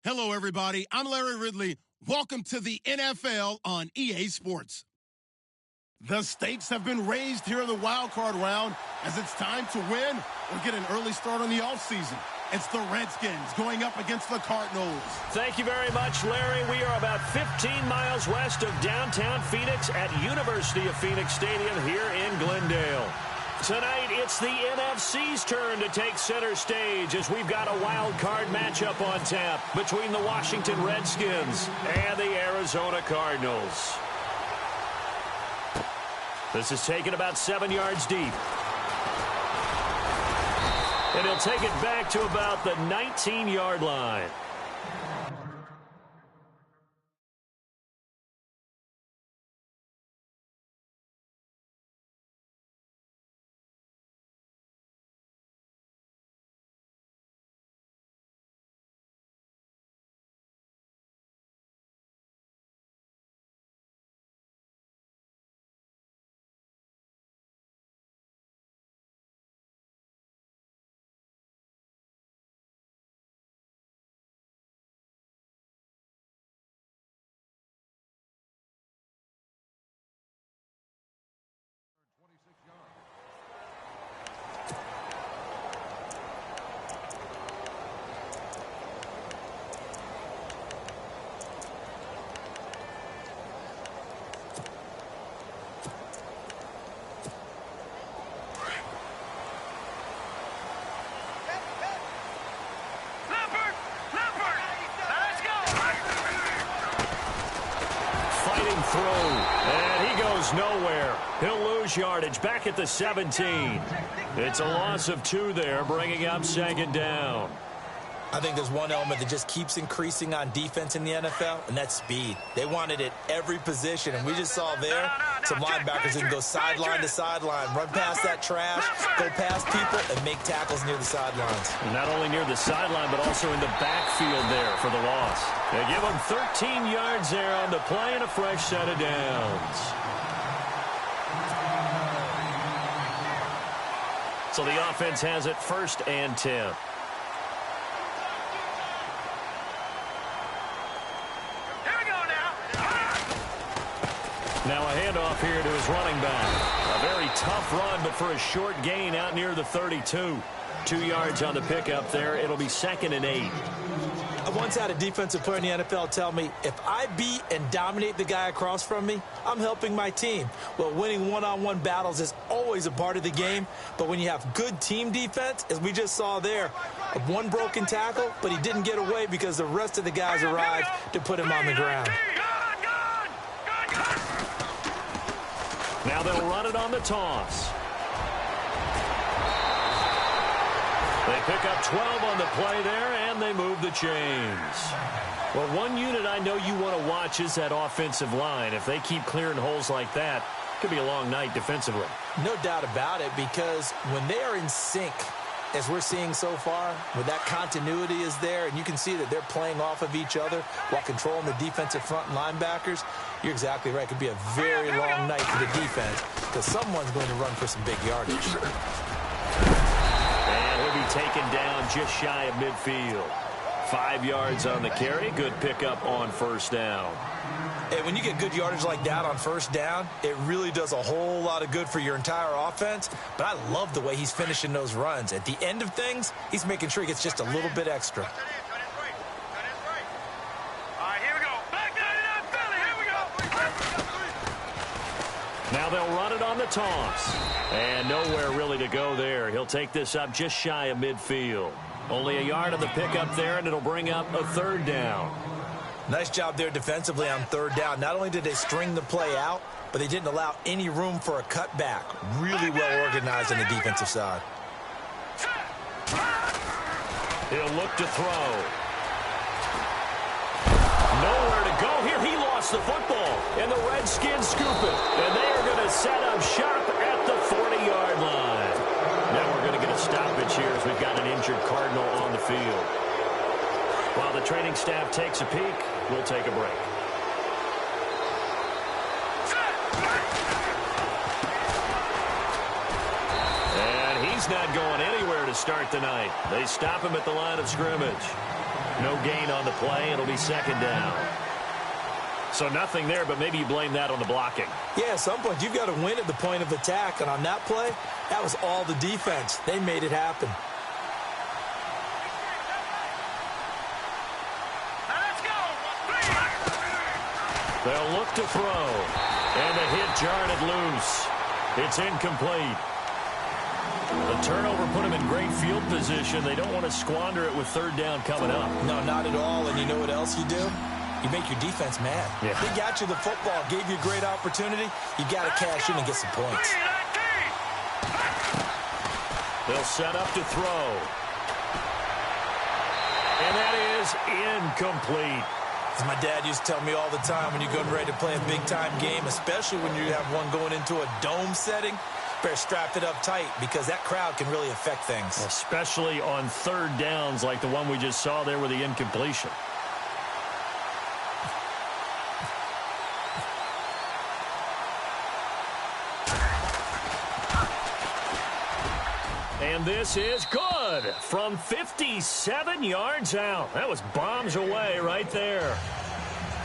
Hello, everybody. I'm Larry Ridley. Welcome to the NFL on EA Sports. The stakes have been raised here in the wild card round as it's time to win or get an early start on the offseason. It's the Redskins going up against the Cardinals. Thank you very much, Larry. We are about 15 miles west of downtown Phoenix at University of Phoenix Stadium here in Glendale. Tonight, it's the NFC's turn to take center stage as we've got a wild card matchup on tap between the Washington Redskins and the Arizona Cardinals. This is taken about 7 yards deep. And he'll take it back to about the 19-yard line. Throw, and he goes nowhere. He'll lose yardage back at the 17. It's a loss of 2 there, bringing up second down. I think there's one element that just keeps increasing on defense in the NFL, and that's speed. They want it at every position, and we just saw there some linebackers that can go sideline to sideline, run past that trash, go past people, and make tackles near the sidelines. Not only near the sideline, but also in the backfield there for the loss. They give them 13 yards there on the play and a fresh set of downs. So the offense has it 1st and 10. Now a handoff here to his running back. A very tough run, but for a short gain out near the 32. 2 yards on the pickup there. It'll be 2nd and 8. I once had a defensive player in the NFL tell me, if I beat and dominate the guy across from me, I'm helping my team. Well, winning one-on-one battles is always a part of the game, but when you have good team defense, as we just saw there, one broken tackle, but he didn't get away because the rest of the guys arrived to put him on the ground. Now they'll run it on the toss. They pick up 12 on the play there, and they move the chains. Well, one unit I know you want to watch is that offensive line. If they keep clearing holes like that, it could be a long night defensively. No doubt about it, because when they are in sync, as we're seeing so far, where that continuity is there, and you can see that they're playing off of each other while controlling the defensive front and linebackers, you're exactly right. It could be a very long night for the defense because someone's going to run for some big yardage. And he'll be taken down just shy of midfield. 5 yards on the carry. Good pickup on 1st down. And when you get good yardage like that on 1st down, it really does a whole lot of good for your entire offense. But I love the way he's finishing those runs. At the end of things, he's making sure he gets just a little bit extra. Now they'll run it on the toss. And nowhere really to go there. He'll take this up just shy of midfield. Only a yard on the pickup there, and it'll bring up a 3rd down. Nice job there defensively on 3rd down. Not only did they string the play out, but they didn't allow any room for a cutback. Really well organized on the defensive side. He'll look to throw. Nowhere to go here. He lost the football, and the Redskins scoop it. And they are going to set up shop at the 40-yard line. Now we're going to get a stoppage here as we've got an injured Cardinal on the field. While the training staff takes a peek, we'll take a break. And he's not going anywhere to start the night. They stop him at the line of scrimmage. No gain on the play. It'll be second down. So nothing there, but maybe you blame that on the blocking. Yeah, at some point you've got to win at the point of attack. And on that play, that was all the defense. They made it happen. They'll look to throw. And the hit jarred it loose. It's incomplete. The turnover put them in great field position. They don't want to squander it with third down coming up. No, not at all. And you know what else you do? You make your defense mad. Yeah. They got you the football, gave you a great opportunity. You got to cash in and get some points. They'll set up to throw. And that is incomplete. As my dad used to tell me all the time, when you're getting ready to play a big-time game, especially when you have one going into a dome setting, better strap it up tight because that crowd can really affect things. Especially on third downs like the one we just saw there with the incompletion. And this is good from 57 yards out. That was bombs away right there.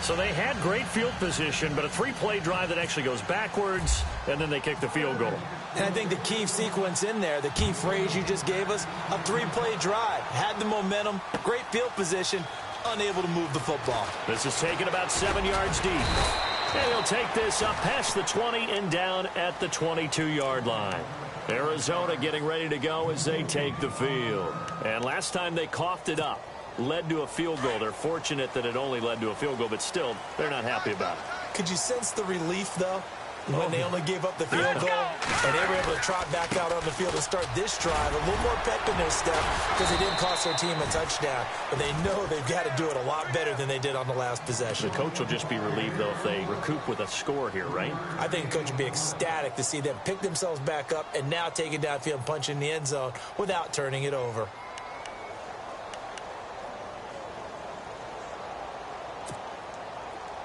So they had great field position, but a three-play drive that actually goes backwards, and then they kick the field goal. And I think the key sequence in there, the key phrase you just gave us, a three-play drive. Had the momentum, great field position, unable to move the football. This is taken about 7 yards deep. And he'll take this up past the 20 and down at the 22-yard line. Arizona getting ready to go as they take the field. And last time they coughed it up, led to a field goal. They're fortunate that it only led to a field goal, but still, they're not happy about it. Could you sense the relief, though, when they only gave up the field goal and they were able to trot back out on the field and start this drive? A little more pep in their step because they didn't cost their team a touchdown, but they know they've got to do it a lot better than they did on the last possession. The coach will just be relieved, though, if they recoup with a score here, right? I think the coach would be ecstatic to see them pick themselves back up and now take it downfield and punch in the end zone without turning it over.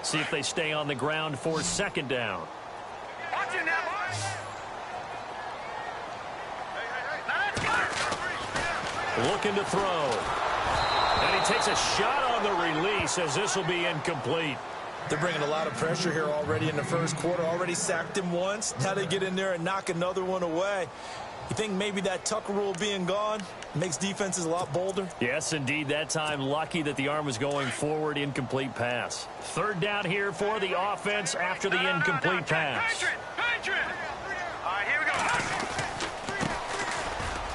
See if they stay on the ground for second down. Looking to throw. And he takes a shot on the release as this will be incomplete. They're bringing a lot of pressure here already in the first quarter. Already sacked him once. Now they get in there and knock another one away. You think maybe that Tucker rule being gone makes defenses a lot bolder? Yes, indeed. That time, lucky that the arm was going forward. Incomplete pass. Third down here for the offense after the incomplete pass. All right, here we go.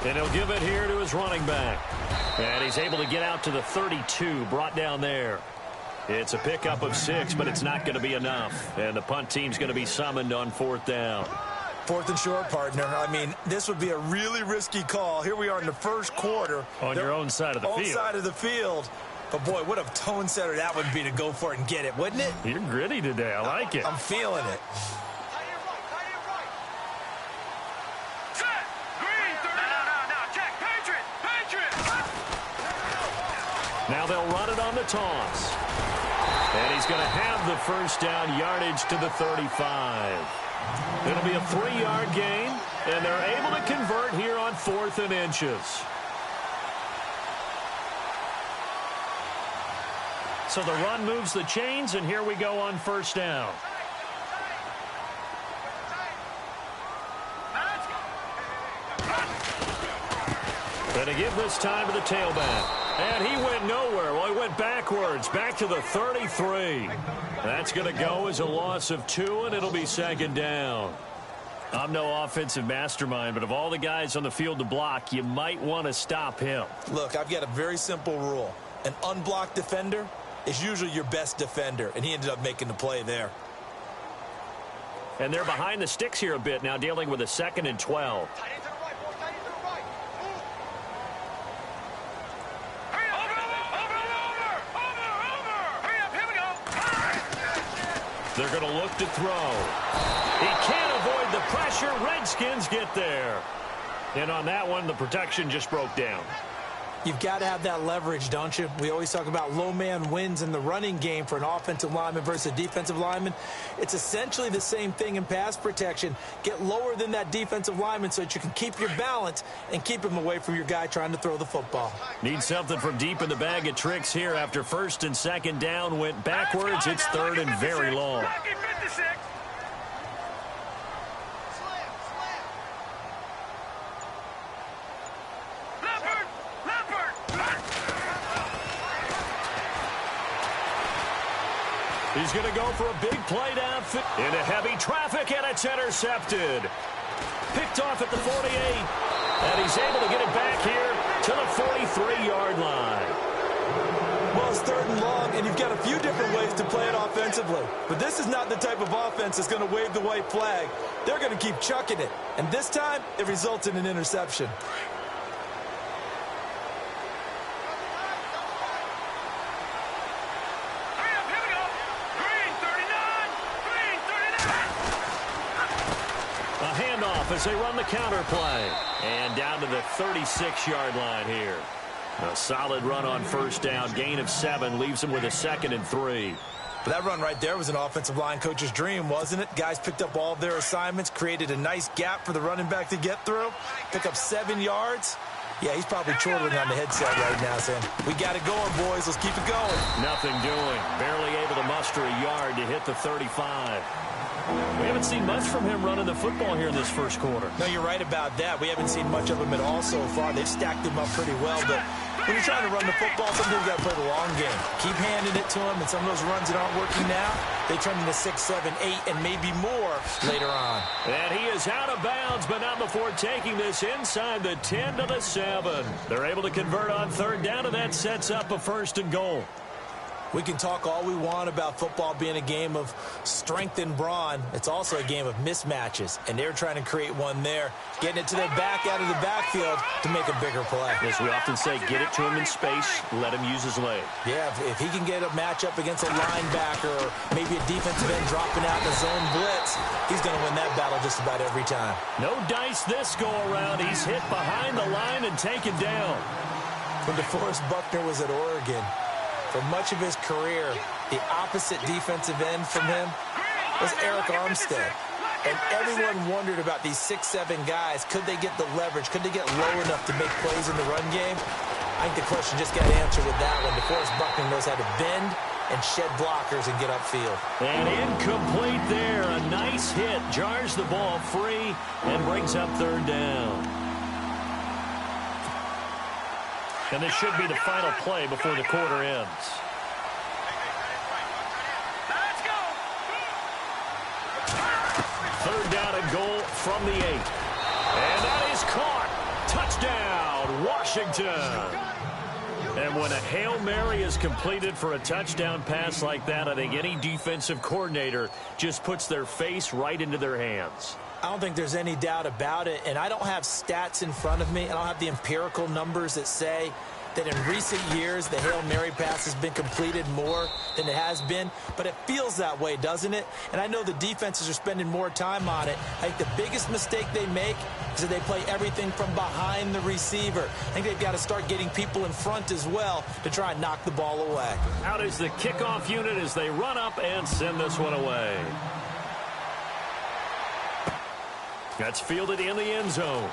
And he'll give it here to his running back. And he's able to get out to the 32, brought down there. It's a pickup of 6, but it's not going to be enough. And the punt team's going to be summoned on fourth down. Fourth and short, partner. I mean, this would be a really risky call. Here we are in the first quarter. On your own side of the field. Own side of the field. But, boy, what a tone setter that would be to go for it and get it, wouldn't it? You're gritty today. I like it. I'm feeling it. Now they'll run it on the toss. And he's going to have the first down yardage to the 35. It'll be a 3-yard gain, and they're able to convert here on 4th and inches. So the run moves the chains, and here we go on first down. And to give this time to the tailback. And he went nowhere. Well, he went backwards, back to the 33. That's going to go as a loss of 2, and it'll be second down. I'm no offensive mastermind, but of all the guys on the field to block, you might want to stop him. Look, I've got a very simple rule. An unblocked defender is usually your best defender, and he ended up making the play there. And they're behind the sticks here a bit now, dealing with a 2nd and 12. They're going to look to throw. He can't avoid the pressure. Redskins get there. And on that one, the protection just broke down. You've got to have that leverage, don't you? We always talk about low man wins in the running game for an offensive lineman versus a defensive lineman. It's essentially the same thing in pass protection. Get lower than that defensive lineman so that you can keep your balance and keep him away from your guy trying to throw the football. Need something from deep in the bag of tricks here after first and second down went backwards. It's third and very long. He's going to go for a big play downfield into heavy traffic, and it's intercepted. Picked off at the 48, and he's able to get it back here to the 43-yard line. Well, it's third and long, and you've got a few different ways to play it offensively. But this is not the type of offense that's going to wave the white flag. They're going to keep chucking it. And this time, it results in an interception. As they run the counter play. And down to the 36-yard line here. A solid run on first down. Gain of 7 leaves them with a 2nd and 3. But that run right there was an offensive line coach's dream, wasn't it? Guys picked up all of their assignments, created a nice gap for the running back to get through, pick up 7 yards. Yeah, he's probably chortling on the headset right now saying, we got it going, boys. Let's keep it going. Nothing doing. Barely able to muster a yard to hit the 35. We haven't seen much from him running the football here in this first quarter. No, you're right about that. We haven't seen much of him at all so far. They've stacked him up pretty well, but when you're trying to run the football, sometimes you got to play the long game. Keep handing it to him, and some of those runs that aren't working now, they turn into 6, 7, 8, and maybe more later on. And he is out of bounds, but not before taking this inside the 10 to the 7. They're able to convert on third down, and that sets up a 1st and goal. We can talk all we want about football being a game of strength and brawn. It's also a game of mismatches, and they're trying to create one there, getting it to their back out of the backfield to make a bigger play. As we often say, get it to him in space, let him use his leg. Yeah, if he can get a matchup against a linebacker or maybe a defensive end dropping out in the zone blitz, he's going to win that battle just about every time. No dice this go-around. He's hit behind the line and taken down. When DeForest Buckner was at Oregon, for much of his career, the opposite defensive end from him was Eric Armstead. And everyone wondered about these 6, 7 guys. Could they get the leverage? Could they get low enough to make plays in the run game? I think the question just got answered with that one. DeForest Buckner knows how to bend and shed blockers and get upfield. And incomplete there. A nice hit. Jars the ball free and brings up third down. And this should be the final play before the quarter ends. Third down and goal from the 8. And that is caught. Touchdown, Washington. And when a Hail Mary is completed for a touchdown pass like that, I think any defensive coordinator just puts their face right into their hands. I don't think there's any doubt about it, and I don't have stats in front of me. I don't have the empirical numbers that say that in recent years the Hail Mary pass has been completed more than it has been, but it feels that way, doesn't it? And I know the defenses are spending more time on it. I think the biggest mistake they make is that they play everything from behind the receiver. I think they've got to start getting people in front as well to try and knock the ball away. Out is the kickoff unit as they run up and send this one away. That's fielded in the end zone.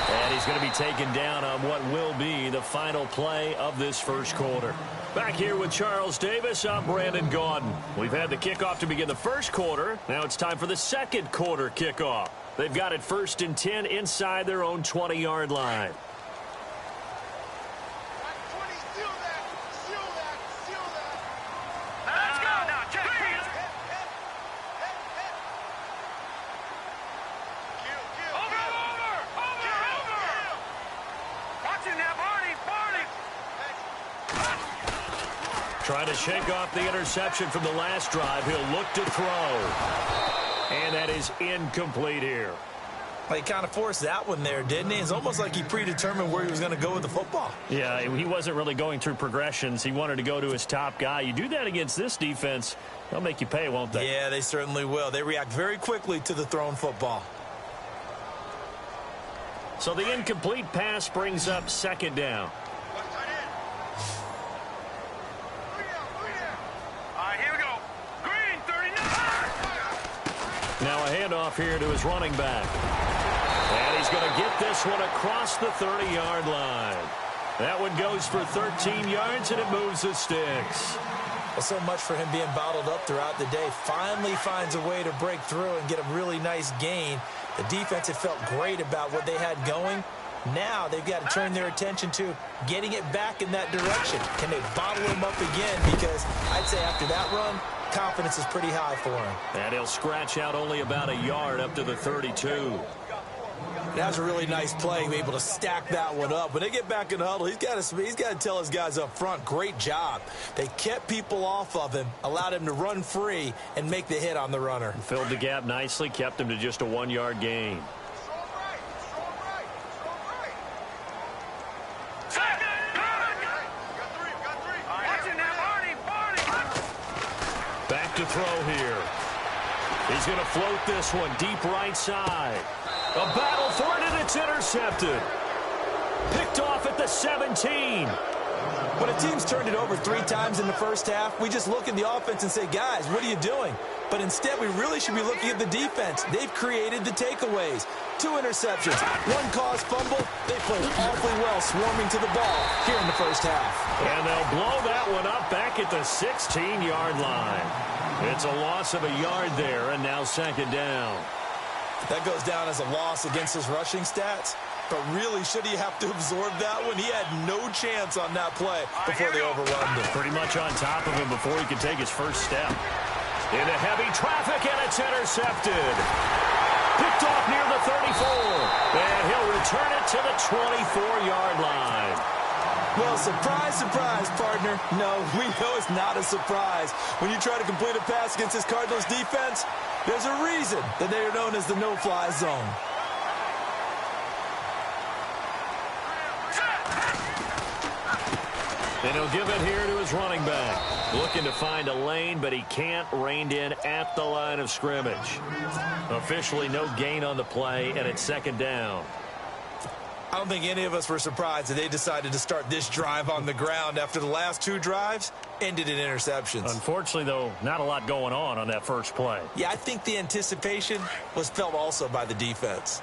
And he's going to be taken down on what will be the final play of this first quarter. Back here with Charles Davis, I'm Brandon Gaudin. We've had the kickoff to begin the first quarter. Now it's time for the second quarter kickoff. They've got it 1st and 10 inside their own 20-yard line. Trying to shake off the interception from the last drive. He'll look to throw. And that is incomplete here. Well, he kind of forced that one there, didn't he? It's almost like he predetermined where he was going to go with the football. Yeah, he wasn't really going through progressions. He wanted to go to his top guy. You do that against this defense, they'll make you pay, won't they? Yeah, they certainly will. They react very quickly to the thrown football. So the incomplete pass brings up second down. Here we go. Green, 39. Now a handoff here to his running back. And he's going to get this one across the 30-yard line. That one goes for 13 yards, and it moves the sticks. Well, so much for him being bottled up throughout the day. Finally finds a way to break through and get a really nice gain. The defense had felt great about what they had going. Now they've got to turn their attention to getting it back in that direction. Can they bottle him up again? Because I'd say after that run, confidence is pretty high for him. And he'll scratch out only about a yard up to the 32. That was a really nice play, able to stack that one up. When they get back in the huddle, he's got to tell his guys up front, great job. They kept people off of him, allowed him to run free and make the hit on the runner. Filled the gap nicely, kept him to just a 1-yard gain. Back to throw here. He's going to float this one deep right side. A battle for it, and it's intercepted. Picked off at the 17. When a team's turned it over 3 times in the first half, we just look at the offense and say, guys, what are you doing? But instead, we really should be looking at the defense. They've created the takeaways. 2 interceptions, 1 caused fumble. They played awfully well swarming to the ball here in the first half. And they'll blow that one up back at the 16-yard line. It's a loss of a yard there, and now second down. That goes down as a loss against his rushing stats. But really, should he have to absorb that one? He had no chance on that play before they overwhelmed him. Pretty much on top of him before he could take his first step. Into heavy traffic, and it's intercepted. Picked off near the 34. And he'll return it to the 24-yard line. Well, surprise, surprise, partner. No, we know it's not a surprise. When you try to complete a pass against this Cardinals defense, there's a reason that they are known as the no-fly zone. And he'll give it here to his running back. Looking to find a lane, but he can't. Reined in at the line of scrimmage. Officially no gain on the play, and it's second down. I don't think any of us were surprised that they decided to start this drive on the ground after the last 2 drives ended in interceptions. Unfortunately, though, not a lot going on that first play. Yeah, I think the anticipation was felt also by the defense.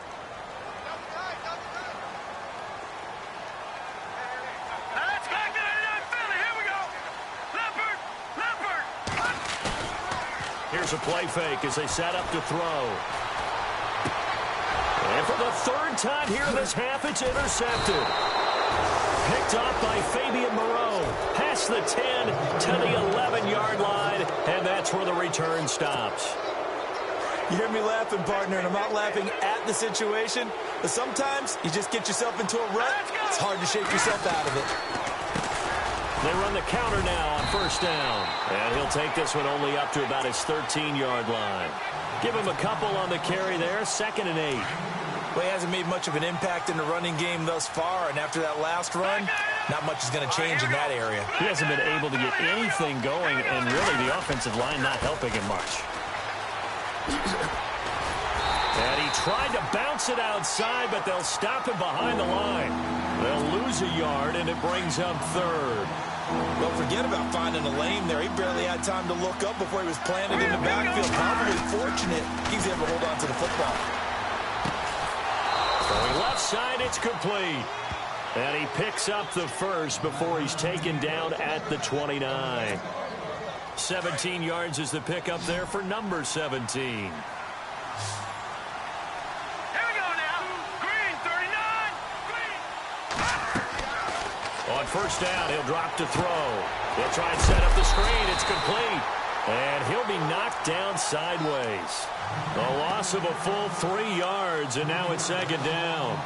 Here's a play fake as they set up to throw. And for the 3rd time here in this half, it's intercepted. Picked off by Fabian Moreau. Past the 10 to the 11-yard line, and that's where the return stops. You hear me laughing, partner, and I'm not laughing at the situation, but sometimes you just get yourself into a rut. It's hard to shake yourself out of it. They run the counter now on first down. And he'll take this one only up to about his 13-yard line. Give him a couple on the carry there, 2nd and 8. Well, he hasn't made much of an impact in the running game thus far, and after that last run, not much is going to change in that area. He hasn't been able to get anything going, and really the offensive line not helping him much. And he tried to bounce it outside, but they'll stop him behind the line. They'll lose a yard, and it brings up 3rd. Well, forget about finding a lane there. He barely had time to look up before he was planted in the backfield. Probably fortunate he's able to hold on to the football. Going left side, it's complete. And he picks up the first before he's taken down at the 29. 17 yards is the pickup there for number 17. On first down, he'll drop to throw. He'll try and set up the screen. It's complete. And he'll be knocked down sideways. A loss of a full 3 yards, and now it's second down.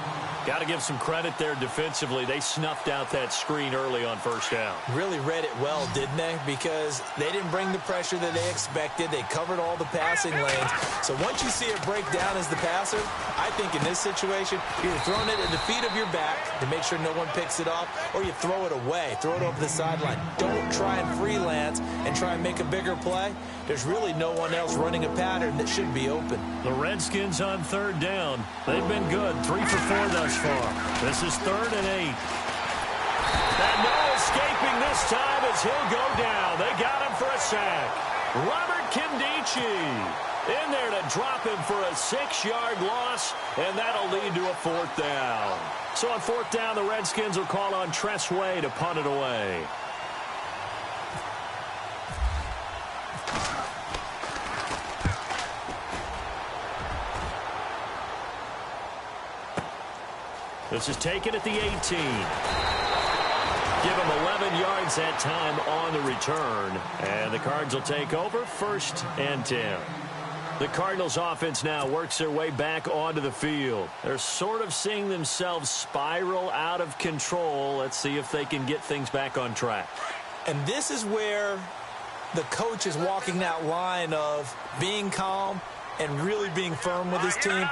Got to give some credit there defensively. They snuffed out that screen early on first down. Really read it well, didn't they? Because they didn't bring the pressure that they expected. They covered all the passing lanes. So once you see it break down as the passer, I think in this situation, you're throwing it at the feet of your back to make sure no one picks it off, or you throw it away, throw it over the sideline. Don't try and freelance and try and make a bigger play. There's really no one else running a pattern that should be open. The Redskins on third down. They've been good. 3 for 4 thus far. This is 3rd and 8. And no escaping this time as he'll go down. They got him for a sack. Robert Kimdichie in there to drop him for a 6-yard loss, and that'll lead to a 4th down. So on 4th down, the Redskins will call on Tress Way to punt it away. This is taken at the 18. Give him 11 yards that time on the return. And the Cards will take over 1st and 10. The Cardinals offense now works their way back onto the field. They're sort of seeing themselves spiral out of control. Let's see if they can get things back on track. And this is where the coach is walking that line of being calm and really being firm with his team.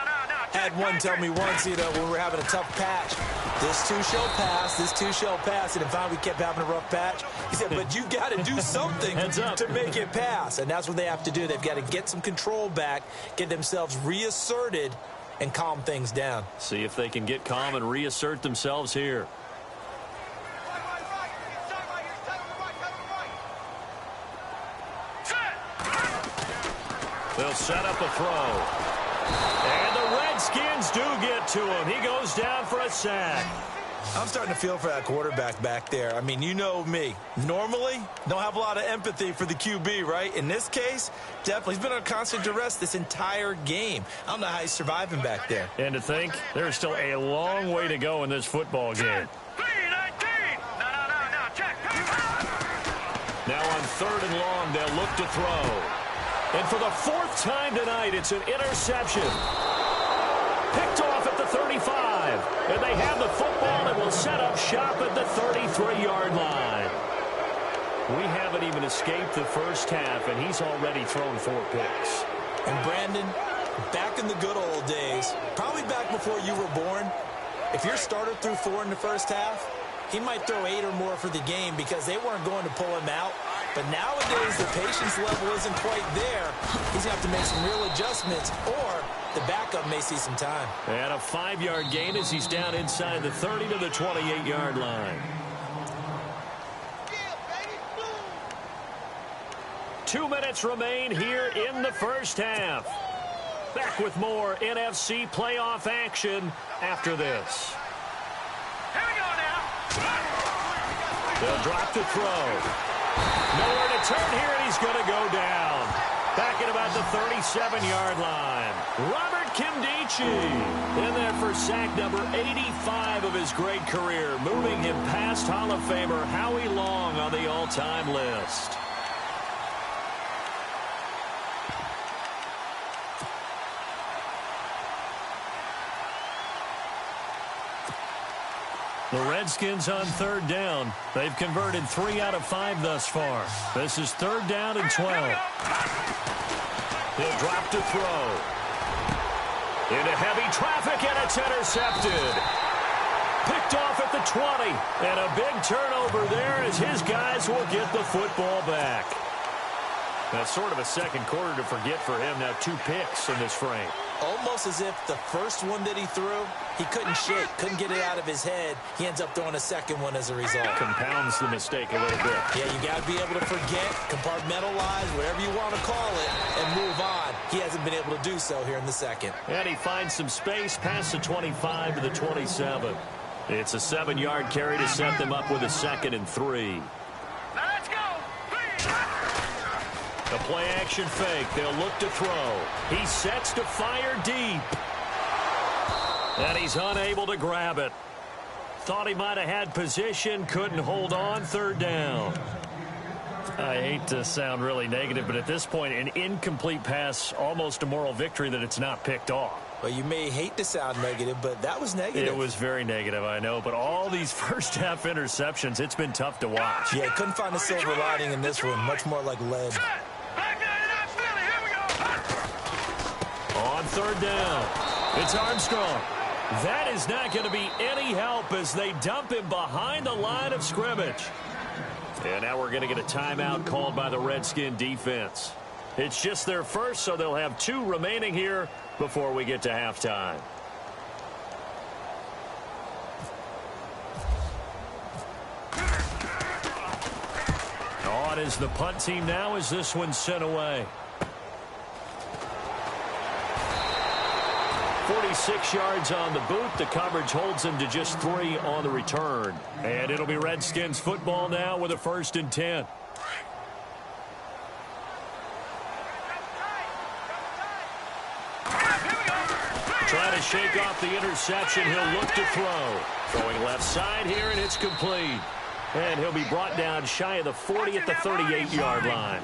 Had one tell me once, when we're having a tough patch, this too shall pass, this too shall pass. And if finally we kept having a rough patch, he said, but you got to do something to make it pass. And that's what they have to do. They've got to get some control back, get themselves reasserted, and calm things down. See if they can get calm and reassert themselves here. They'll set up a throw. And the Redskins do get to him. He goes down for a sack. I'm starting to feel for that quarterback back there. I mean, you know me. Normally, don't have a lot of empathy for the QB, right? In this case, definitely. He's been under constant duress this entire game. I don't know how he's surviving back there. And to think, there's still a long way to go in this football game. Now on 3rd and long, they'll look to throw. And for the 4th time tonight, it's an interception. Picked off at the 35. And they have the football and will set up shop at the 33-yard line. We haven't even escaped the first half, and he's already thrown 4 picks. And Brandon, back in the good old days, probably back before you were born, if your starter threw 4 in the first half, he might throw 8 or more for the game because they weren't going to pull him out. But nowadays, the patience level isn't quite there. He's going to have to make some real adjustments, or the backup may see some time. And a 5-yard gain as he's down inside the 30 to the 28-yard line. 2 minutes remain here in the first half. Back with more NFC playoff action after this. Here we go now. They'll drop to throw. Nowhere to turn here, and he's going to go down. Back at about the 37-yard line. Robert Kimdichie in there for sack number 85 of his great career, moving him past Hall of Famer Howie Long on the all-time list. The Redskins on 3rd down. They've converted 3 out of 5 thus far. This is 3rd down and 12. He'll drop to throw. Into heavy traffic, and it's intercepted. Picked off at the 20. And a big turnover there as his guys will get the football back. That's sort of a second quarter to forget for him. Now 2 picks in this frame. Almost as if the first one that he threw, he couldn't shake, couldn't get it out of his head. He ends up throwing a second one as a result. Compounds the mistake a little bit. Yeah, you got to be able to forget, compartmentalize, whatever you want to call it, and move on. He hasn't been able to do so here in the second. And he finds some space past the 25 to the 27. It's a 7-yard carry to set them up with a 2nd and 3. Now let's go. A play-action fake. They'll look to throw. He sets to fire deep. And he's unable to grab it. Thought he might have had position. Couldn't hold on. 3rd down. I hate to sound really negative, but at this point, an incomplete pass, almost a moral victory that it's not picked off. Well, you may hate to sound negative, but that was negative. It was very negative, I know. But all these first-half interceptions, it's been tough to watch. Yeah, couldn't find a silver lining in this one. Much more like lead. On 3rd down, it's Armstrong. That is not going to be any help as they dump him behind the line of scrimmage. And now we're going to get a timeout called by the Redskin defense. It's just their first, so they'll have 2 remaining here before we get to halftime. spot is the punt team now as this one's sent away. 46 yards on the boot. The coverage holds him to just 3 on the return. And it'll be Redskins football now with a 1st and 10. Trying to shake off the interception. He'll look to throw. Throwing left side here, and it's complete. And he'll be brought down shy of the 40 at the 38-yard line.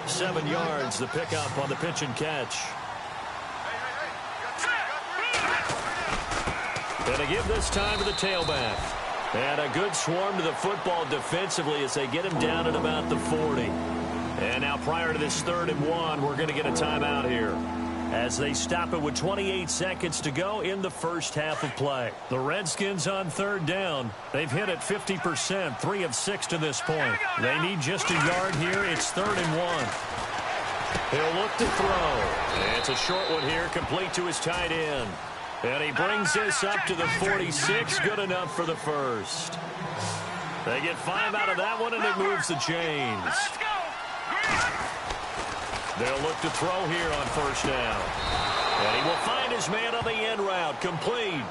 7 yards, the pickup on the pitch and catch. And they give this time to the tailback. And a good swarm to the football defensively as they get him down at about the 40. And now prior to this 3rd and 1, we're going to get a timeout here, as they stop it with 28 seconds to go in the first half of play. The Redskins on 3rd down. They've hit it 50%, 3 of 6 to this point. They need just a yard here. It's 3rd and 1. He'll look to throw. And it's a short one here, complete to his tight end. And he brings this up to the 46, good enough for the first. They get 5 out of that one, and it moves the chains. They'll look to throw here on 1st down. And he will find his man on the end route. Complete.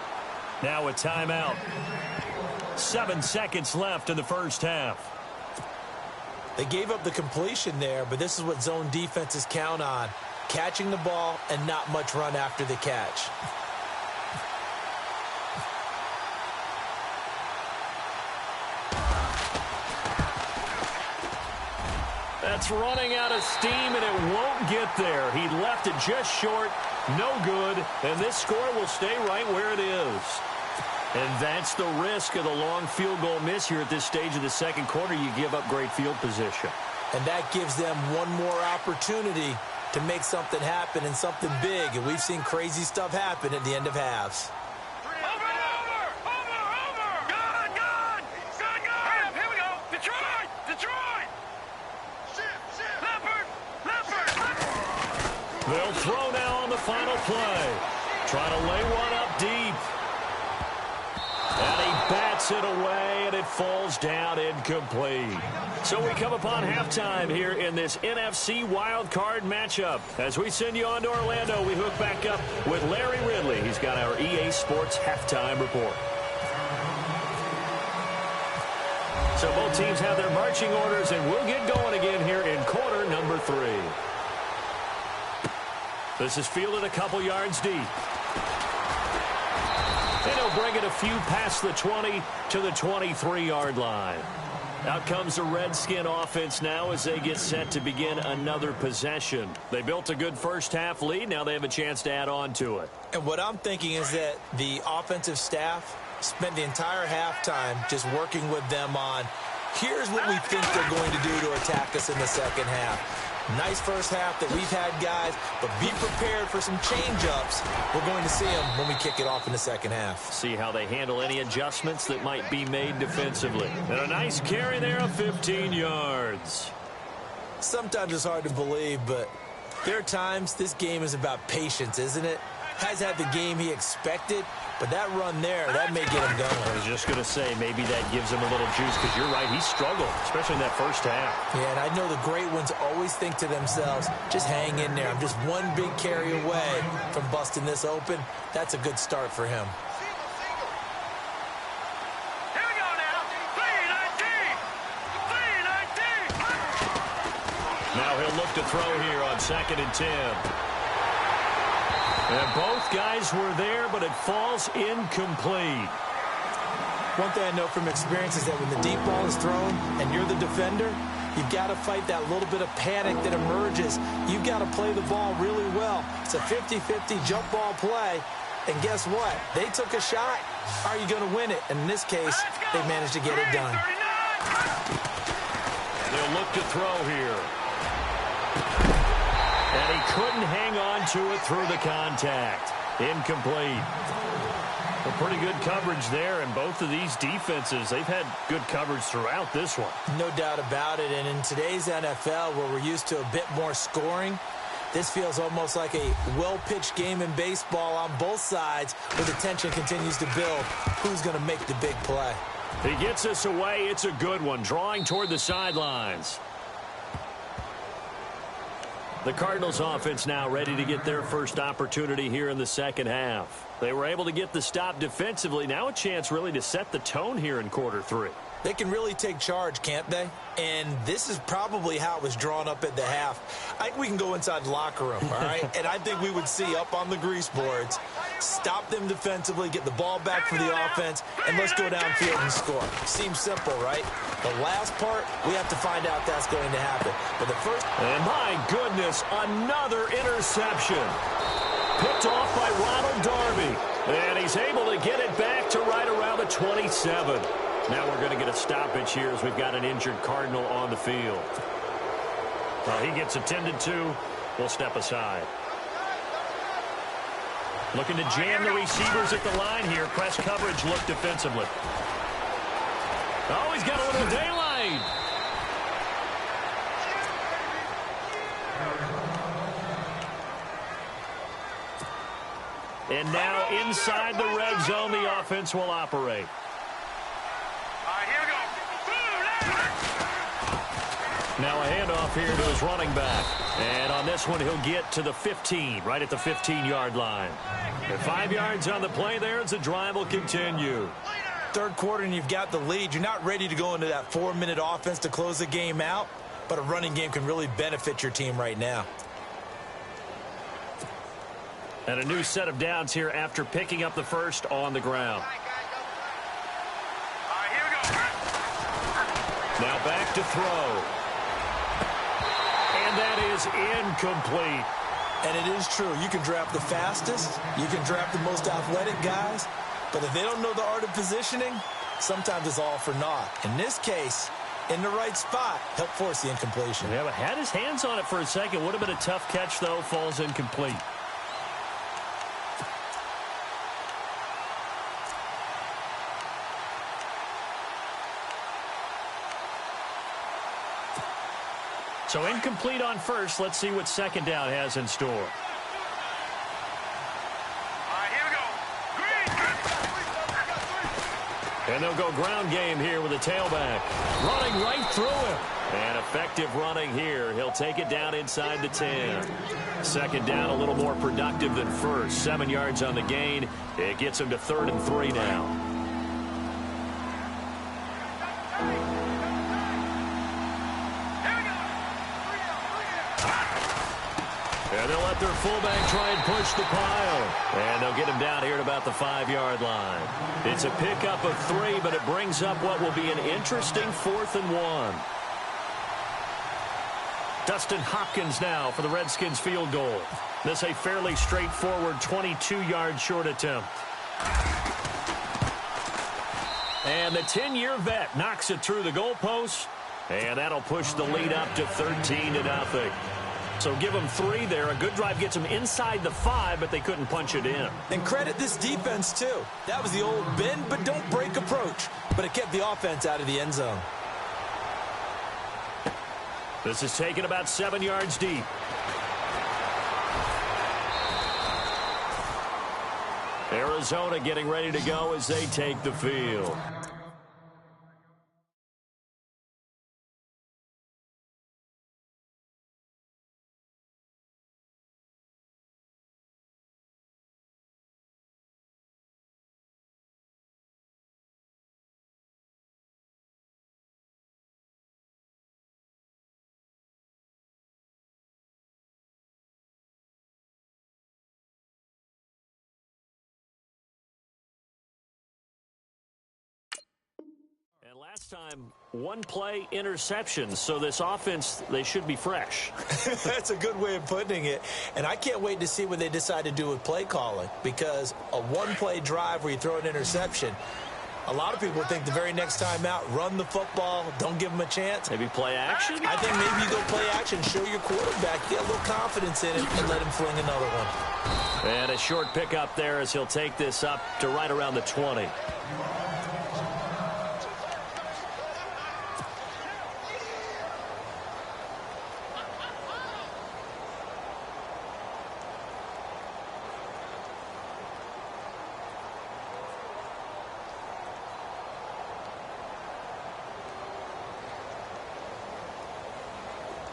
Now a timeout. 7 seconds left in the first half. They gave up the completion there, but this is what zone defenses count on. Catching the ball and not much run after the catch. That's running out of steam, and it won't get there. He left it just short, no good, and this score will stay right where it is. And that's the risk of the long field goal miss here at this stage of the second quarter. You give up great field position. And that gives them one more opportunity to make something happen and something big. And we've seen crazy stuff happen at the end of halves. They'll throw now on the final play. Trying to lay one up deep. And he bats it away, and it falls down incomplete. So we come upon halftime here in this NFC wildcard matchup. As we send you on to Orlando, we hook back up with Larry Ridley. He's got our EA Sports halftime report. So both teams have their marching orders, and we'll get going again here in quarter number 3. This is fielded a couple yards deep. And he'll bring it a few past the 20 to the 23-yard line. Out comes the Redskin offense now as they get set to begin another possession. They built a good first half lead. Now they have a chance to add on to it. And what I'm thinking is that the offensive staff spent the entire halftime just working with them on, here's what we think they're going to do to attack us in the second half. Nice first half that we've had, guys, but be prepared for some change-ups. We're going to see them when we kick it off in the second half. See how they handle any adjustments that might be made defensively. And a nice carry there of 15 yards. Sometimes it's hard to believe, but there are times this game is about patience, isn't it? Has had the game he expected, but that run there, that may get him going. I was just going to say, maybe that gives him a little juice, because you're right, he struggled, especially in that first half. Yeah, and I know the great ones always think to themselves, just hang in there. I'm just one big carry away from busting this open. That's a good start for him. Here we go now. 3-19. Now he'll look to throw here on 2nd and 10. And both guys were there, but it falls incomplete. One thing I know from experience is that when the deep ball is thrown and you're the defender, you've got to fight that little bit of panic that emerges. You've got to play the ball really well. It's a 50-50 jump ball play. And guess what? They took a shot. Are you going to win it? And in this case, they managed to get it done. They'll look to throw here. And he couldn't hang on to it through the contact. Incomplete. A pretty good coverage there, and both of these defenses, they've had good coverage throughout this one. No doubt about it, and in today's NFL, where we're used to a bit more scoring, this feels almost like a well-pitched game in baseball on both sides, where the tension continues to build. Who's going to make the big play? He gets us away. It's a good one, drawing toward the sidelines. The Cardinals offense now ready to get their first opportunity here in the second half. They were able to get the stop defensively. Now a chance really to set the tone here in quarter three. They can really take charge, can't they? And this is probably how it was drawn up at the half. I think we can go inside the locker room, all right? And I think we would see up on the grease boards, stop them defensively, get the ball back for the offense, and let's go downfield and score. Seems simple, right? The last part, we have to find out that's going to happen. But the first... And my goodness, another interception. Picked off by Ronald Darby. And he's able to get it back to right around the 27. Now we're going to get a stoppage here as we've got an injured Cardinal on the field. Well, he gets attended to. We'll step aside. Looking to jam the receivers at the line here. Press coverage look defensively. Oh, he's got a little daylight. And now inside the red zone, the offense will operate. Now a handoff here to his running back. And on this one, he'll get to the 15, right at the 15-yard line. And 5 yards on the play there as the drive will continue. Third quarter and you've got the lead. You're not ready to go into that 4-minute offense to close the game out, but a running game can really benefit your team right now. And a new set of downs here after picking up the first on the ground. Now back to throw. And that is incomplete. And it is true. You can draft the fastest. You can draft the most athletic guys. But if they don't know the art of positioning, sometimes it's all for naught. In this case, in the right spot, help force the incompletion. Yeah, but had his hands on it for a second. Would have been a tough catch, though. Falls incomplete. So incomplete on first. Let's see what second down has in store. All right, here we go. And they'll go ground game here with a tailback. Running right through him. And effective running here. He'll take it down inside the 10. Second down a little more productive than first. 7 yards on the gain. It gets him to 3rd and 3 now. And they'll let their fullback try and push the pile. And they'll get him down here at about the 5-yard line. It's a pickup of 3, but it brings up what will be an interesting 4th and 1. Dustin Hopkins now for the Redskins field goal. This a fairly straightforward 22-yard short attempt. And the 10-year vet knocks it through the goalpost. And that'll push the lead up to 13-0. So give them 3 there. A good drive gets them inside the 5, but they couldn't punch it in. And credit this defense, too. That was the old bend but don't break approach, but it kept the offense out of the end zone. This is taken about 7 yards deep. Arizona getting ready to go as they take the field. And last time, 1 play interception. So this offense, they should be fresh. That's a good way of putting it. And I can't wait to see what they decide to do with play calling, because a 1-play drive where you throw an interception, a lot of people think the very next time out, run the football, don't give them a chance. Maybe play action? I think maybe you go play action, show your quarterback, get a little confidence in him, and let him fling another one. And a short pickup there as he'll take this up to right around the 20.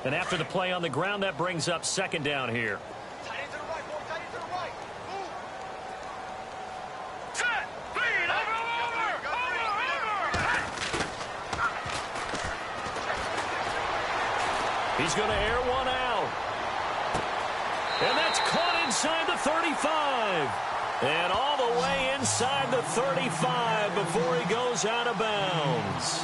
And after the play on the ground, that brings up second down here. Tight end to the right, boy. Tight end to the right. Move. Set. Feed. Over. He's going to air one out. And that's caught inside the 35. And all the way inside the 35 before he goes out of bounds.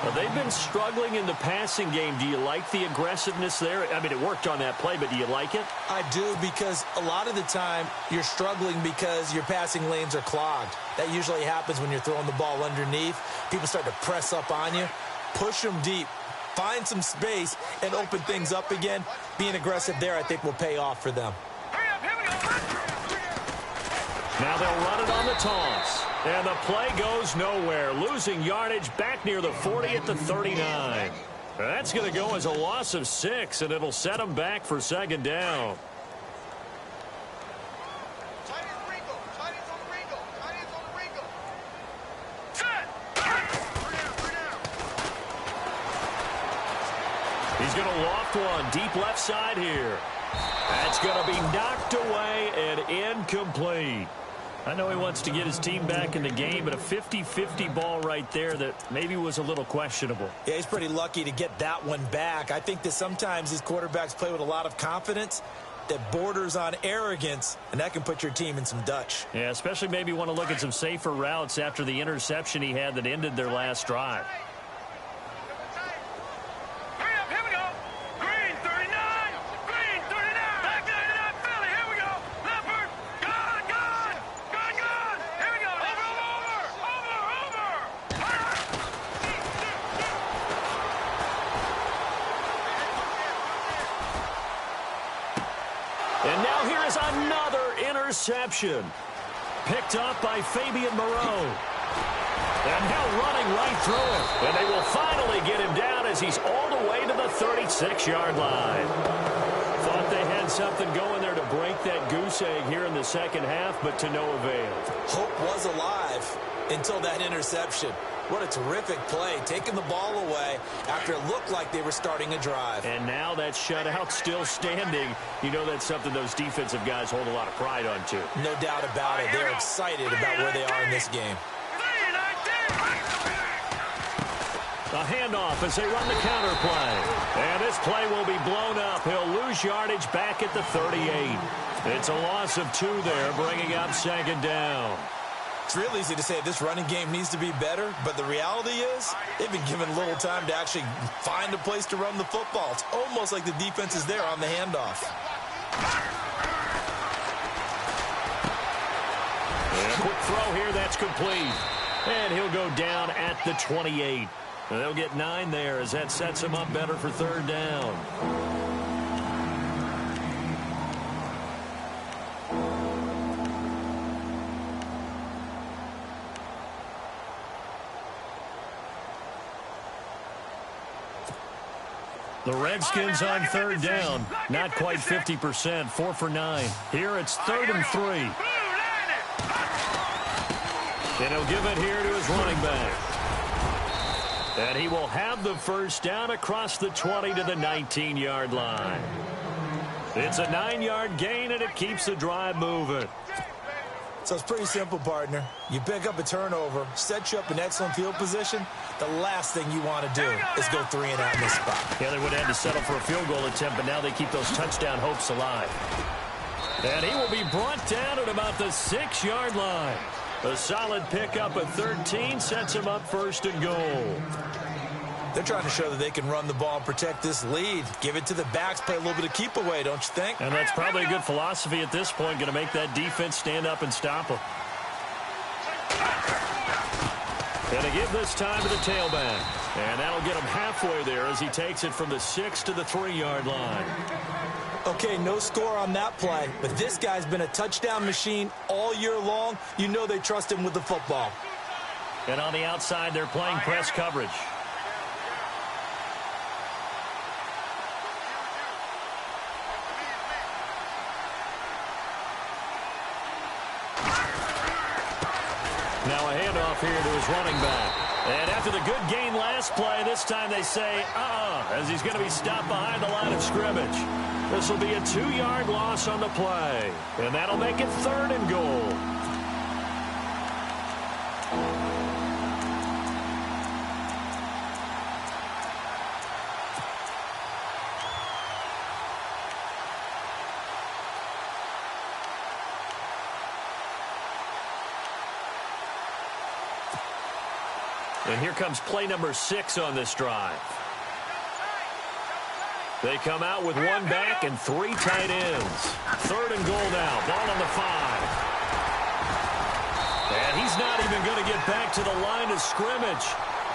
Well, they've been struggling in the passing game. Do you like the aggressiveness there? I mean, it worked on that play, but do you like it? I do, because a lot of the time you're struggling because your passing lanes are clogged. That usually happens when you're throwing the ball underneath. People start to press up on you. Push them deep. Find some space and open things up again. Being aggressive there, I think, will pay off for them. Now they'll run it on the toss. And the play goes nowhere. Losing yardage back near the 40 at the 39. That's going to go as a loss of 6, and it'll set them back for second down. He's going to loft one deep left side here. That's going to be knocked away and incomplete. I know he wants to get his team back in the game, but a 50-50 ball right there that maybe was a little questionable. Yeah, he's pretty lucky to get that one back. I think that sometimes these quarterbacks play with a lot of confidence that borders on arrogance, and that can put your team in some Dutch. Yeah, especially maybe want to look at some safer routes after the interception he had that ended their last drive. And now here is another interception. Picked up by Fabian Moreau. And now running right through it. And they will finally get him down as he's all the way to the 36-yard line. Thought they had something going there to break that goose egg here in the second half, but to no avail. Hope was alive until that interception. What a terrific play, taking the ball away after it looked like they were starting a drive. And now that shutout still standing. You know that's something those defensive guys hold a lot of pride on, too. No doubt about it. They're excited about where they are in this game. A handoff as they run the counter play. And this play will be blown up. He'll lose yardage back at the 38. It's a loss of 2 there, bringing up second down. It's real easy to say this running game needs to be better, but the reality is they've been given little time to actually find a place to run the football. It's almost like the defense is there on the handoff. And a quick throw here, that's complete. And he'll go down at the 28. They'll get 9 there as that sets him up better for third down. The Redskins on third down. Not quite 50%. 4 for 9. Here it's 3rd and 3. And he'll give it here to his running back. And he will have the first down across the 20 to the 19-yard line. It's a 9-yard gain, and it keeps the drive moving. So it's pretty simple, partner. You pick up a turnover, set you up in excellent field position. The last thing you want to do is go 3 and out in this spot. Yeah, they would have had to settle for a field goal attempt, but now they keep those touchdown hopes alive. And he will be brought down at about the 6-yard line. A solid pickup at 13 sets him up 1st and goal. They're trying to show that they can run the ball and protect this lead. Give it to the backs, play a little bit of keep away, don't you think? And that's probably a good philosophy at this point, going to make that defense stand up and stop them. And to give this time to the tailback. And that'll get him halfway there as he takes it from the 6 to the 3-yard line. Okay, no score on that play, but this guy's been a touchdown machine all year long. You know they trust him with the football. And on the outside, they're playing press coverage. Now a handoff here to his running back. And after the good gain last play, this time they say, as he's going to be stopped behind the line of scrimmage. This will be a 2-yard loss on the play, and that'll make it 3rd and goal. And here comes play number 6 on this drive. They come out with 1 back and 3 tight ends. 3rd and goal now. Ball on the 5. And he's not even going to get back to the line of scrimmage.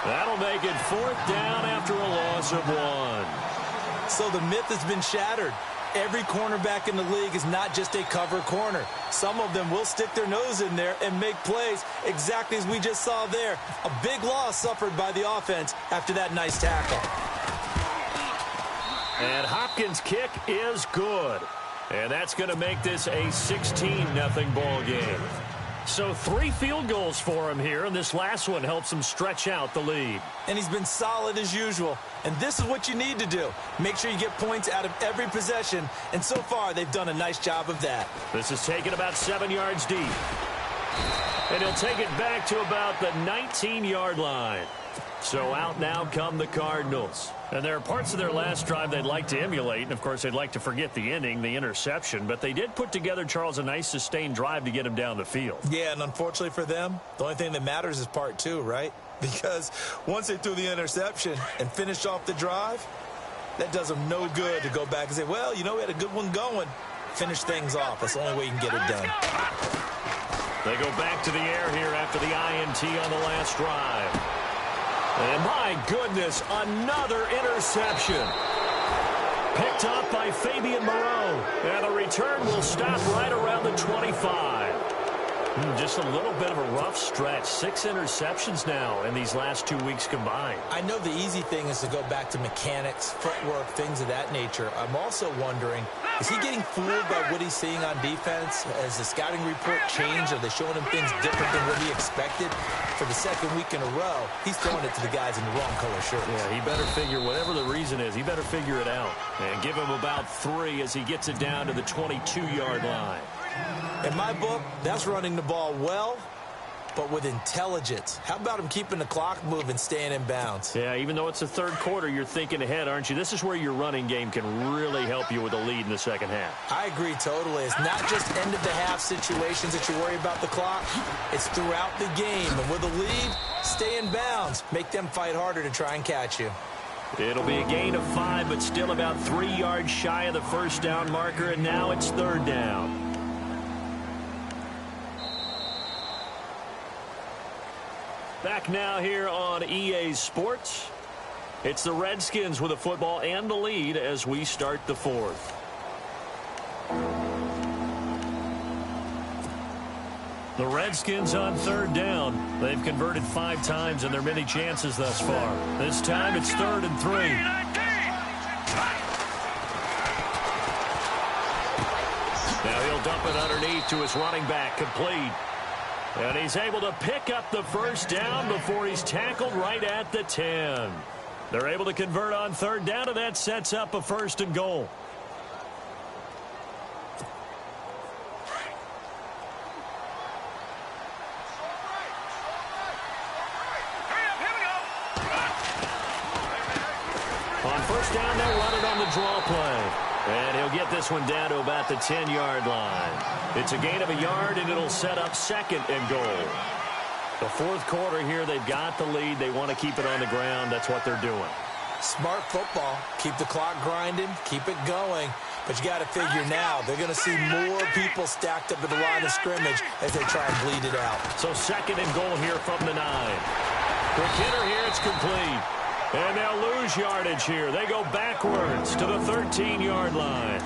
That'll make it 4th down after a loss of 1. So the myth has been shattered. Every cornerback in the league is not just a cover corner. Some of them will stick their nose in there and make plays exactly as we just saw there. A big loss suffered by the offense after that nice tackle. And Hopkins' kick is good. And that's going to make this a 16-0 ball game. So 3 field goals for him here, and this last one helps him stretch out the lead. And he's been solid as usual. And this is what you need to do. Make sure you get points out of every possession. And so far, they've done a nice job of that. This is taken about 7 yards deep. And he'll take it back to about the 19-yard line. So out now come the Cardinals. And there are parts of their last drive they'd like to emulate. And, of course, they'd like to forget the ending, the interception. But they did put together, Charles, a nice sustained drive to get him down the field. Yeah, and unfortunately for them, the only thing that matters is part 2, right? Because once they threw the interception and finished off the drive, that does them no good to go back and say, well, you know, we had a good one going. Finish things off. That's the only way you can get it done. They go back to the air here after the INT on the last drive. And my goodness, another interception. Picked up by Fabian Moreau. And the return will stop right around the 25. Just a little bit of a rough stretch. 6 interceptions now in these last 2 weeks combined. I know the easy thing is to go back to mechanics, footwork, things of that nature. I'm also wondering, is he getting fooled by what he's seeing on defense? Has the scouting report changed? Are they showing him things different than what he expected? For the 2nd week in a row, he's throwing it to the guys in the wrong color shirts. Yeah, he better figure, whatever the reason is, he better figure it out. And give him about 3 as he gets it down to the 22-yard line. In my book, that's running the ball well, but with intelligence. How about him keeping the clock moving, staying in bounds? Yeah, even though it's the 3rd quarter, you're thinking ahead, aren't you? This is where your running game can really help you with a lead in the 2nd half. I agree totally. It's not just end-of-the-half situations that you worry about the clock. It's throughout the game. And with a lead, stay in bounds. Make them fight harder to try and catch you. It'll be a gain of 5, but still about 3 yards shy of the 1st down marker, and now it's 3rd down. Back now here on EA Sports. It's the Redskins with the football and the lead as we start the 4th. The Redskins on 3rd down. They've converted 5 times in their many chances thus far. This time it's 3rd and 3. Now he'll dump it underneath to his running back, complete. And he's able to pick up the 1st down before he's tackled right at the 10. They're able to convert on 3rd down, and that sets up a 1st and goal. On 1st down, they'll run it on the draw play. And he'll get this one down to about the 10-yard line. It's a gain of a yard, and it'll set up 2nd and goal. The 4th quarter here, they've got the lead. They want to keep it on the ground. That's what they're doing. Smart football. Keep the clock grinding. Keep it going. But you got to figure now, they're going to see more people stacked up at the line of scrimmage as they try and bleed it out. So 2nd and goal here from the 9. Quick hitter here, it's complete. And they'll lose yardage here. They go backwards to the 13-yard line.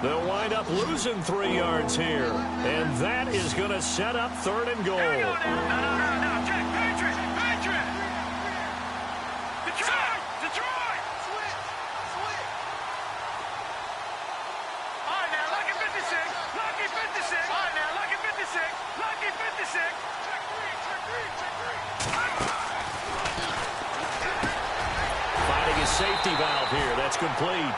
They'll wind up losing 3 yards here. And that is going to set up 3rd and goal. No. Patrick! Detroit! Switch! All right, now, lucky 56. All right, now, lucky 56. Check 3. safety valve here. That's complete.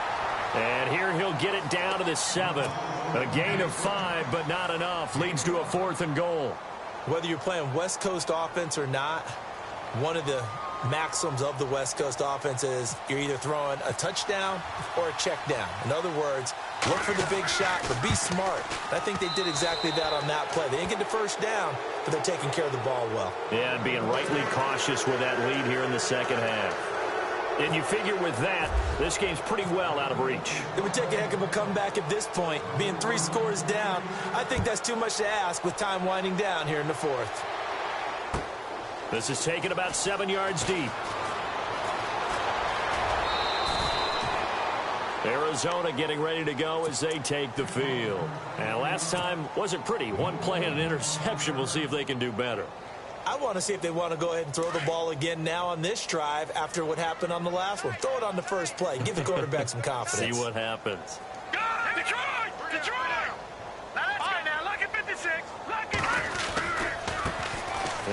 And here he'll get it down to the 7. A gain of 5, but not enough. Leads to a 4th and goal. Whether you're playing West Coast offense or not, one of the maxims of the West Coast offense is you're either throwing a touchdown or a check down. In other words, look for the big shot, but be smart. I think they did exactly that on that play. They didn't get the first down, but they're taking care of the ball well. Yeah, and being rightly cautious with that lead here in the second half. And you figure with that, this game's pretty well out of reach. It would take a heck of a comeback at this point. Being 3 scores down, I think that's too much to ask with time winding down here in the 4th. This is taken about 7 yards deep. Arizona getting ready to go as they take the field. And last time wasn't pretty. One play and an interception. We'll see if they can do better. I want to see if they want to go ahead and throw the ball again now on this drive after what happened on the last one. Throw it on the first play. Give the quarterback some confidence. See what happens. Go! Detroit! Detroit! All right, now, lucky 56. Lucky.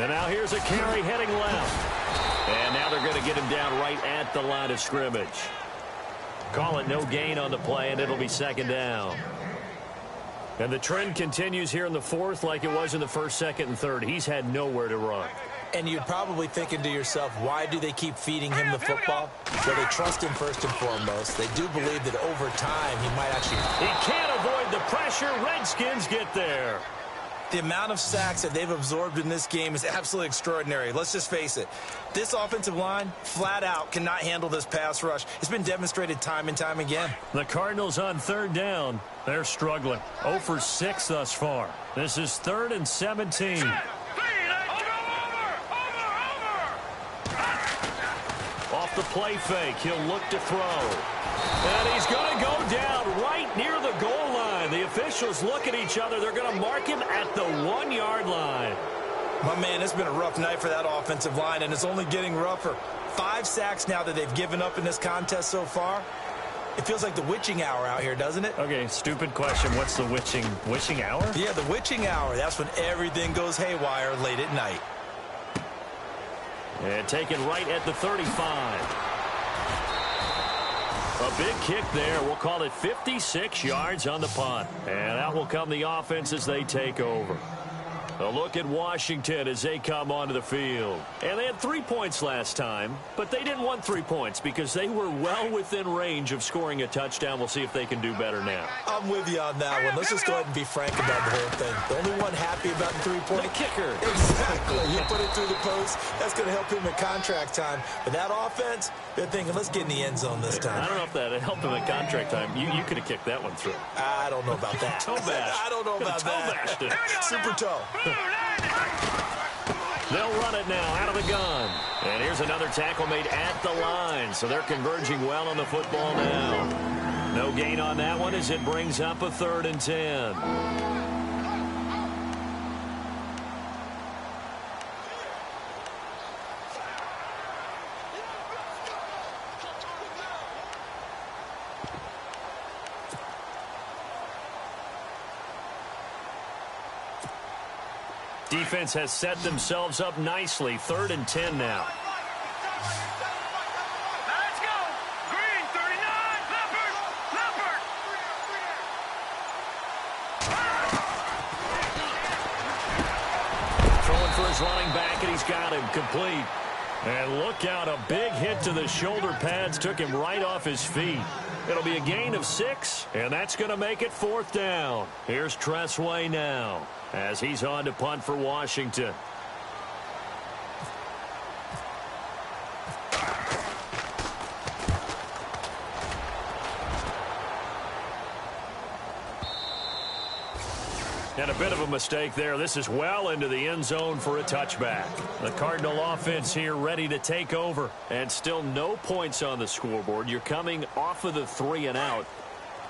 And now here's a carry heading left. And now they're going to get him down right at the line of scrimmage. Call it no gain on the play, and it'll be 2nd down. And the trend continues here in the 4th like it was in the 1st, 2nd, and 3rd. He's had nowhere to run. And you're probably thinking to yourself, why do they keep feeding him the football? Well, they trust him first and foremost. They do believe that over time he might actually... He can't avoid the pressure. Redskins get there. The amount of sacks that they've absorbed in this game is absolutely extraordinary. Let's just face it. This offensive line, flat out, cannot handle this pass rush. It's been demonstrated time and time again. The Cardinals on 3rd down. They're struggling. 0 for 6 thus far. This is 3rd and 17. Off the play fake, he'll look to throw. And he's going to go down right near the goal line. The officials look at each other. They're going to mark him at the 1-yard line. My man, it's been a rough night for that offensive line, and it's only getting rougher. 5 sacks now that they've given up in this contest so far. It feels like the witching hour out here, doesn't it? Okay, stupid question. What's the witching hour? Yeah, the witching hour. That's when everything goes haywire late at night. And taken right at the 35. A big kick there. We'll call it 56 yards on the punt. And out will come the offense as they take over. A look at Washington as they come onto the field. And they had 3 points last time, but they didn't want 3 points because they were well within range of scoring a touchdown. We'll see if they can do better now. I'm with you on that one. Let's just go ahead and be frank about the whole thing. The only one happy about the 3-point... The kicker. Exactly. You put it through the post. That's going to help him at contract time. But that offense, they're thinking, let's get in the end zone this time. I don't know if that helped him at contract time. You could have kicked that one through. I don't know about that. Toe bash. I don't know about that. Toe bashed it. Super toe. They'll run it now out of the gun. And here's another tackle made at the line. So they're converging well on the football now. No gain on that one as it brings up a 3rd and 10. Defense has set themselves up nicely. 3rd and 10 now. Let's go. Green, 39. Leopard. Leopard. Throwing for his running back, and he's got him complete. And look out, a big hit to the shoulder pads took him right off his feet. It'll be a gain of 6, and that's going to make it 4th down. Here's Tressway now as he's on to punt for Washington. And a bit of a mistake there. This is well into the end zone for a touchback. The Cardinal offense here ready to take over. And still no points on the scoreboard. You're coming off of the 3 and out.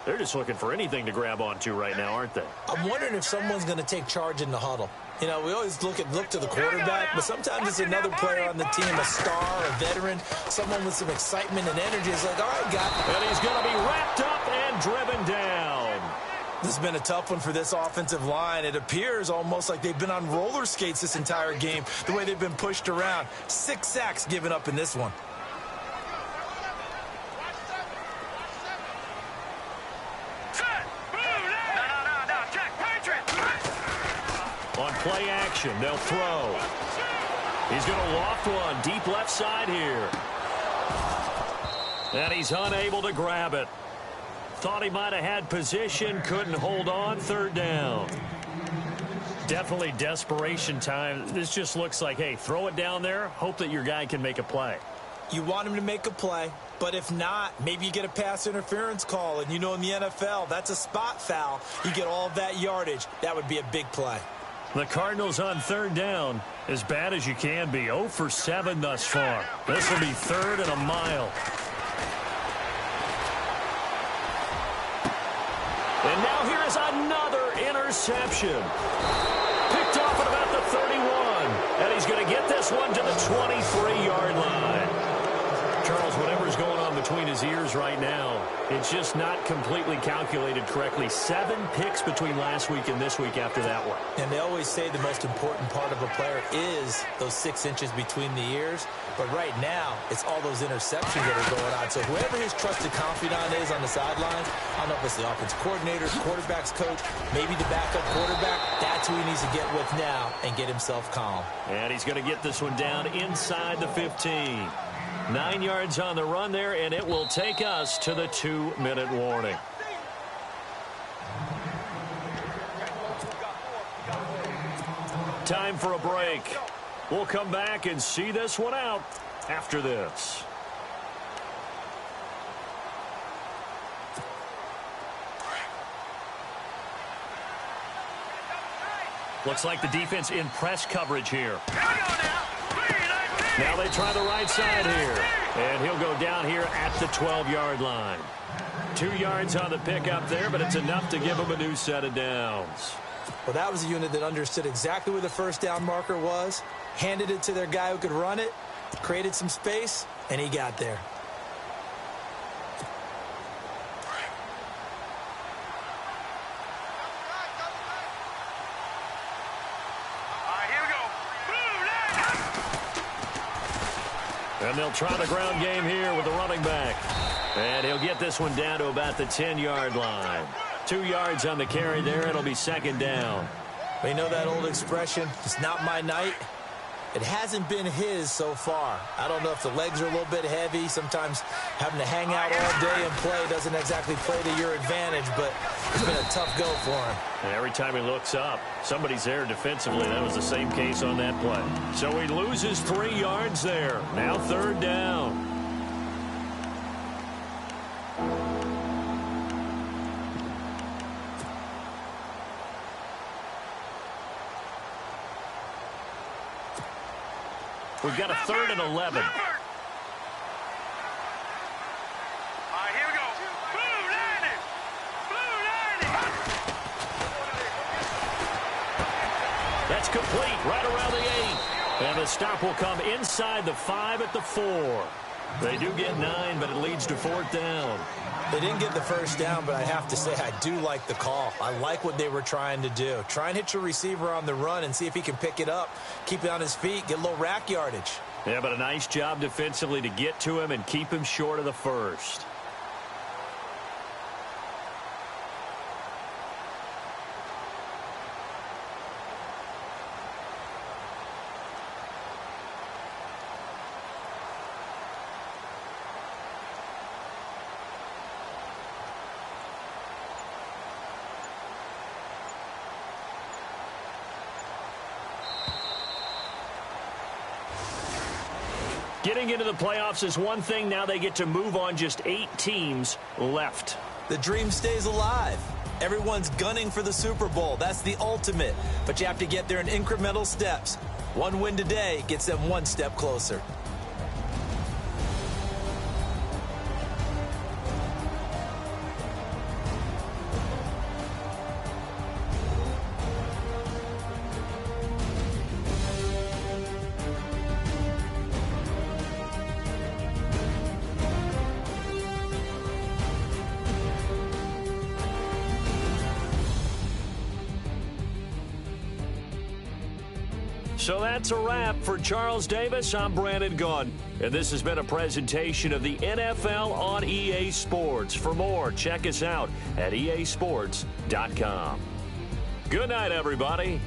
They're just looking for anything to grab onto right now, aren't they? I'm wondering if someone's going to take charge in the huddle. You know, we always look to the quarterback, but sometimes it's another player on the team, a star, a veteran, someone with some excitement and energy. It's like, all right, guy. And he's going to be wrapped up and driven down. This has been a tough one for this offensive line. It appears almost like they've been on roller skates this entire game, the way they've been pushed around. 6 sacks given up in this one. On play action, they'll throw. He's going to loft one deep left side here. And he's unable to grab it. Thought he might have had position, couldn't hold on, third down. Definitely desperation time. This just looks like, hey, throw it down there, hope that your guy can make a play. You want him to make a play, but if not, maybe you get a pass interference call, and you know in the NFL, that's a spot foul. You get all of that yardage. That would be a big play. The Cardinals on third down, as bad as you can be, 0 for 7 thus far. This will be third and a mile. And now here is another interception. Picked off at about the 31. And he's going to get this one to the 23-yard line. Charles, whatever's going on between his ears right now, it's just not completely calculated correctly. 7 picks between last week and this week after that one. And they always say the most important part of a player is those 6 inches between the ears. But right now, it's all those interceptions that are going on. So whoever his trusted confidant is on the sidelines, I don't know if it's the offense coordinator, quarterback's coach, maybe the backup quarterback, that's who he needs to get with now and get himself calm. And he's going to get this one down inside the 15. 9 yards on the run there, and it will take us to the 2-minute warning. Time for a break. We'll come back and see this one out after this. Looks like the defense in press coverage here. Now they try the right side here. And he'll go down here at the 12-yard line. 2 yards on the pickup there, but it's enough to give him a new set of downs. Well, that was a unit that understood exactly where the first down marker was, handed it to their guy who could run it, created some space, and he got there. And they'll try the ground game here with the running back. And he'll get this one down to about the 10-yard line. 2 yards on the carry there. It'll be second down. But you know that old expression, it's not my night? It hasn't been his so far. I don't know if the legs are a little bit heavy. Sometimes having to hang out all day and play doesn't exactly play to your advantage, but it's been a tough go for him. And every time he looks up, somebody's there defensively. That was the same case on that play. So he loses 3 yards there. Now third down. We've got a 3rd and 11. All right, here we go. Blue 90. Blue 90. That's complete right around the 8. And the stop will come inside the 5 at the 4. They do get 9, but it leads to 4th down. They didn't get the first down, but I have to say I do like the call. I like what they were trying to do. Try and hit your receiver on the run and see if he can pick it up, keep it on his feet, get a little rack yardage. Yeah, but a nice job defensively to get to him and keep him short of the first. Getting into the playoffs is one thing. Now they get to move on. Just 8 teams left. The dream stays alive. Everyone's gunning for the Super Bowl. That's the ultimate. But you have to get there in incremental steps. One win today gets them one step closer. So that's a wrap for Charles Davis. I'm Brandon Gunn, and this has been a presentation of the NFL on EA Sports. For more, check us out at easports.com. Good night, everybody.